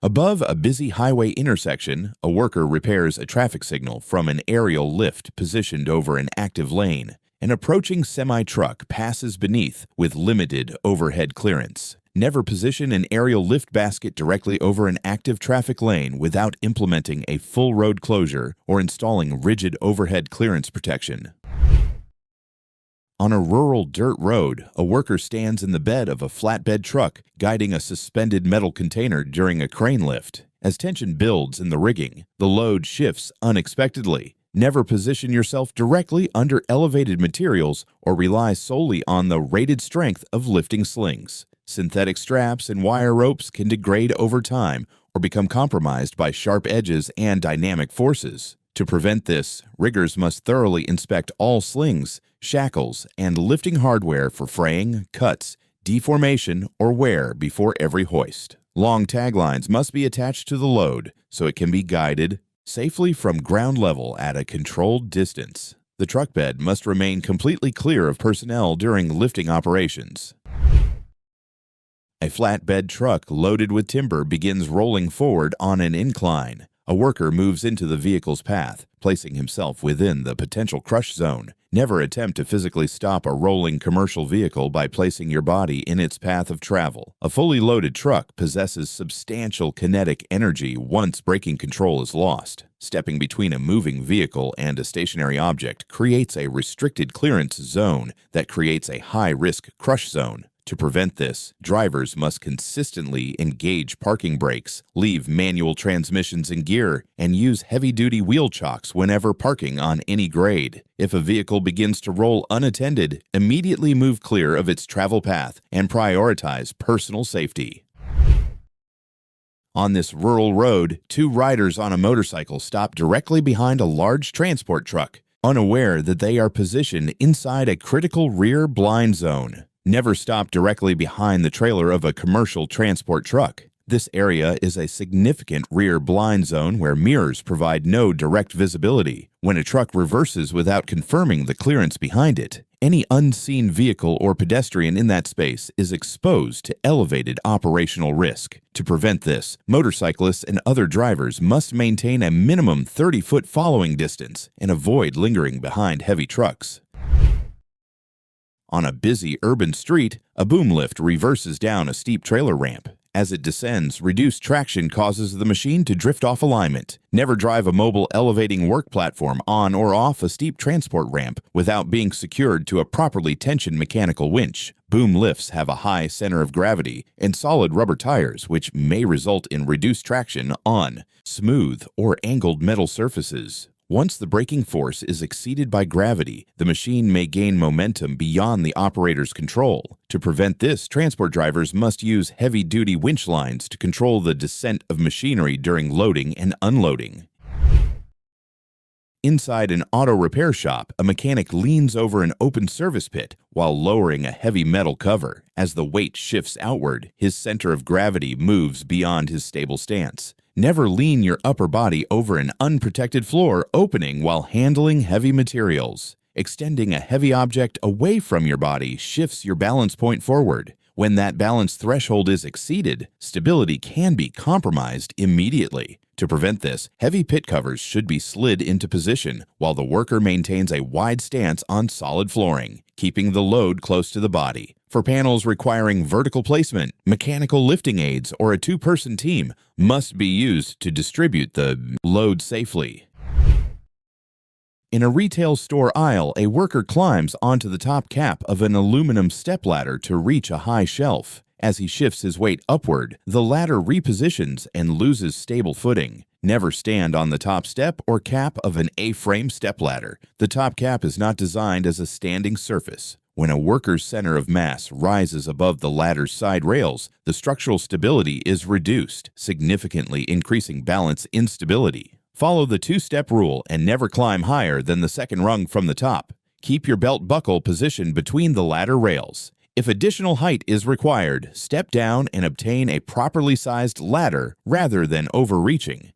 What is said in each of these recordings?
Above a busy highway intersection, a worker repairs a traffic signal from an aerial lift positioned over an active lane. An approaching semi-truck passes beneath with limited overhead clearance. Never position an aerial lift basket directly over an active traffic lane without implementing a full road closure or installing rigid overhead clearance protection. On a rural dirt road, a worker stands in the bed of a flatbed truck, guiding a suspended metal container during a crane lift. As tension builds in the rigging, the load shifts unexpectedly. Never position yourself directly under elevated materials or rely solely on the rated strength of lifting slings. Synthetic straps and wire ropes can degrade over time or become compromised by sharp edges and dynamic forces. To prevent this, riggers must thoroughly inspect all slings, shackles, and lifting hardware for fraying, cuts, deformation, or wear before every hoist. Long taglines must be attached to the load so it can be guided safely from ground level at a controlled distance. The truck bed must remain completely clear of personnel during lifting operations. A flatbed truck loaded with timber begins rolling forward on an incline. A worker moves into the vehicle's path, placing himself within the potential crush zone. Never attempt to physically stop a rolling commercial vehicle by placing your body in its path of travel. A fully loaded truck possesses substantial kinetic energy once braking control is lost. Stepping between a moving vehicle and a stationary object creates a restricted clearance zone that creates a high-risk crush zone. To prevent this, drivers must consistently engage parking brakes, leave manual transmissions in gear, and use heavy-duty wheel chocks whenever parking on any grade. If a vehicle begins to roll unattended, immediately move clear of its travel path and prioritize personal safety. On this rural road, two riders on a motorcycle stop directly behind a large transport truck, unaware that they are positioned inside a critical rear blind zone. Never stop directly behind the trailer of a commercial transport truck. This area is a significant rear blind zone where mirrors provide no direct visibility. When a truck reverses without confirming the clearance behind it, any unseen vehicle or pedestrian in that space is exposed to elevated operational risk. To prevent this, motorcyclists and other drivers must maintain a minimum 30-foot following distance and avoid lingering behind heavy trucks. On a busy urban street, a boom lift reverses down a steep trailer ramp. As it descends, reduced traction causes the machine to drift off alignment. Never drive a mobile elevating work platform on or off a steep transport ramp without being secured to a properly tensioned mechanical winch. Boom lifts have a high center of gravity and solid rubber tires, which may result in reduced traction on smooth or angled metal surfaces. Once the braking force is exceeded by gravity, the machine may gain momentum beyond the operator's control. To prevent this, transport drivers must use heavy-duty winch lines to control the descent of machinery during loading and unloading. Inside an auto repair shop, a mechanic leans over an open service pit while lowering a heavy metal cover. As the weight shifts outward, his center of gravity moves beyond his stable stance. Never lean your upper body over an unprotected floor opening while handling heavy materials. Extending a heavy object away from your body shifts your balance point forward. When that balance threshold is exceeded, stability can be compromised immediately. To prevent this, heavy pit covers should be slid into position while the worker maintains a wide stance on solid flooring, keeping the load close to the body. For panels requiring vertical placement, mechanical lifting aids or a two-person team must be used to distribute the load safely. In a retail store aisle, a worker climbs onto the top cap of an aluminum stepladder to reach a high shelf. As he shifts his weight upward, the ladder repositions and loses stable footing. Never stand on the top step or cap of an A-frame stepladder. The top cap is not designed as a standing surface. When a worker's center of mass rises above the ladder's side rails, the structural stability is reduced, significantly increasing balance instability. Follow the two-step rule and never climb higher than the second rung from the top. Keep your belt buckle positioned between the ladder rails. If additional height is required, step down and obtain a properly sized ladder rather than overreaching.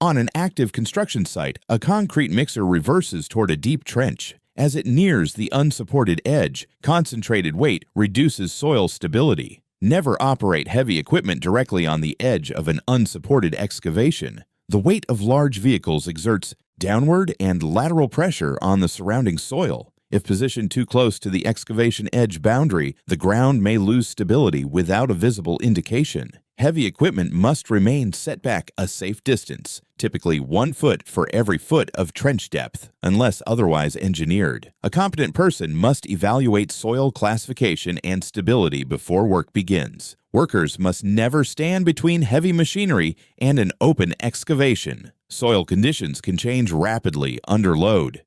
On an active construction site, a concrete mixer reverses toward a deep trench. As it nears the unsupported edge, concentrated weight reduces soil stability. Never operate heavy equipment directly on the edge of an unsupported excavation. The weight of large vehicles exerts downward and lateral pressure on the surrounding soil. If positioned too close to the excavation edge boundary, the ground may lose stability without a visible indication. Heavy equipment must remain set back a safe distance, typically 1 foot for every foot of trench depth, unless otherwise engineered. A competent person must evaluate soil classification and stability before work begins. Workers must never stand between heavy machinery and an open excavation. Soil conditions can change rapidly under load.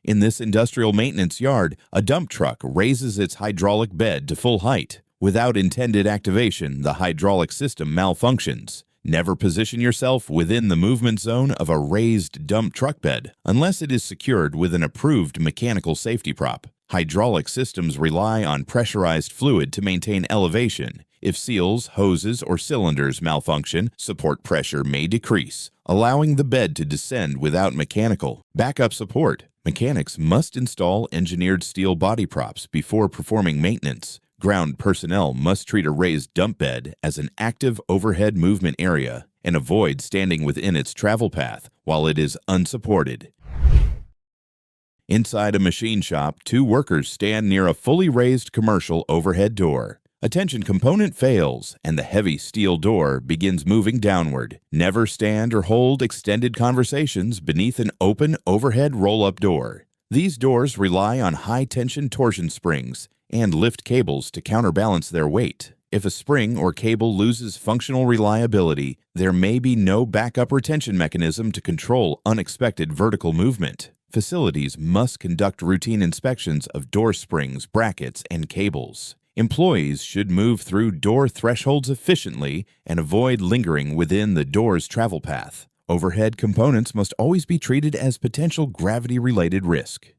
In this industrial maintenance yard, a dump truck raises its hydraulic bed to full height. Without intended activation, the hydraulic system malfunctions. Never position yourself within the movement zone of a raised dump truck bed unless it is secured with an approved mechanical safety prop. Hydraulic systems rely on pressurized fluid to maintain elevation. If seals, hoses, or cylinders malfunction, support pressure may decrease, allowing the bed to descend without mechanical backup support. Mechanics must install engineered steel body props before performing maintenance. Ground personnel must treat a raised dump bed as an active overhead movement area and avoid standing within its travel path while it is unsupported. Inside a machine shop, 2 workers stand near a fully raised commercial overhead door. A tension component fails, and the heavy steel door begins moving downward. Never stand or hold extended conversations beneath an open overhead roll-up door. These doors rely on high-tension torsion springs and lift cables to counterbalance their weight. If a spring or cable loses functional reliability, there may be no backup retention mechanism to control unexpected vertical movement. Facilities must conduct routine inspections of door springs, brackets, and cables. Employees should move through door thresholds efficiently and avoid lingering within the door's travel path. Overhead components must always be treated as potential gravity-related risk.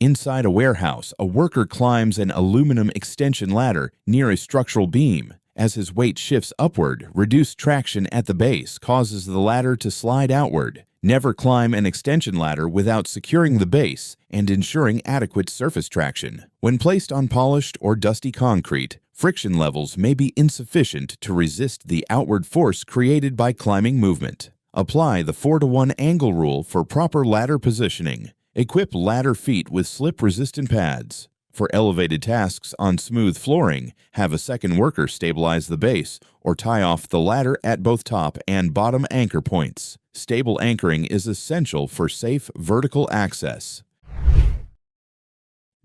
Inside a warehouse, a worker climbs an aluminum extension ladder near a structural beam. As his weight shifts upward, reduced traction at the base causes the ladder to slide outward. Never climb an extension ladder without securing the base and ensuring adequate surface traction. When placed on polished or dusty concrete, friction levels may be insufficient to resist the outward force created by climbing movement. Apply the 4-to-1 angle rule for proper ladder positioning. Equip ladder feet with slip-resistant pads. For elevated tasks on smooth flooring, have a second worker stabilize the base or tie off the ladder at both top and bottom anchor points. Stable anchoring is essential for safe vertical access.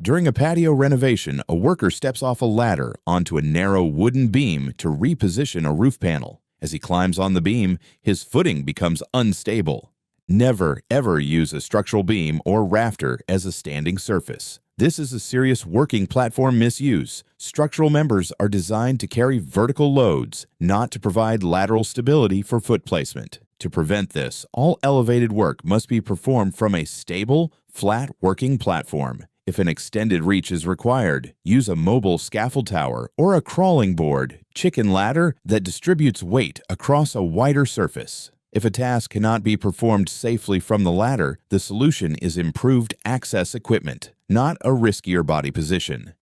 During a patio renovation, a worker steps off a ladder onto a narrow wooden beam to reposition a roof panel. As he climbs on the beam, his footing becomes unstable. Never, ever use a structural beam or rafter as a standing surface. This is a serious working platform misuse. Structural members are designed to carry vertical loads, not to provide lateral stability for foot placement. To prevent this, all elevated work must be performed from a stable, flat working platform. If an extended reach is required, use a mobile scaffold tower or a crawling board, chicken ladder that distributes weight across a wider surface. If a task cannot be performed safely from the ladder, the solution is improved access equipment, not a riskier body position.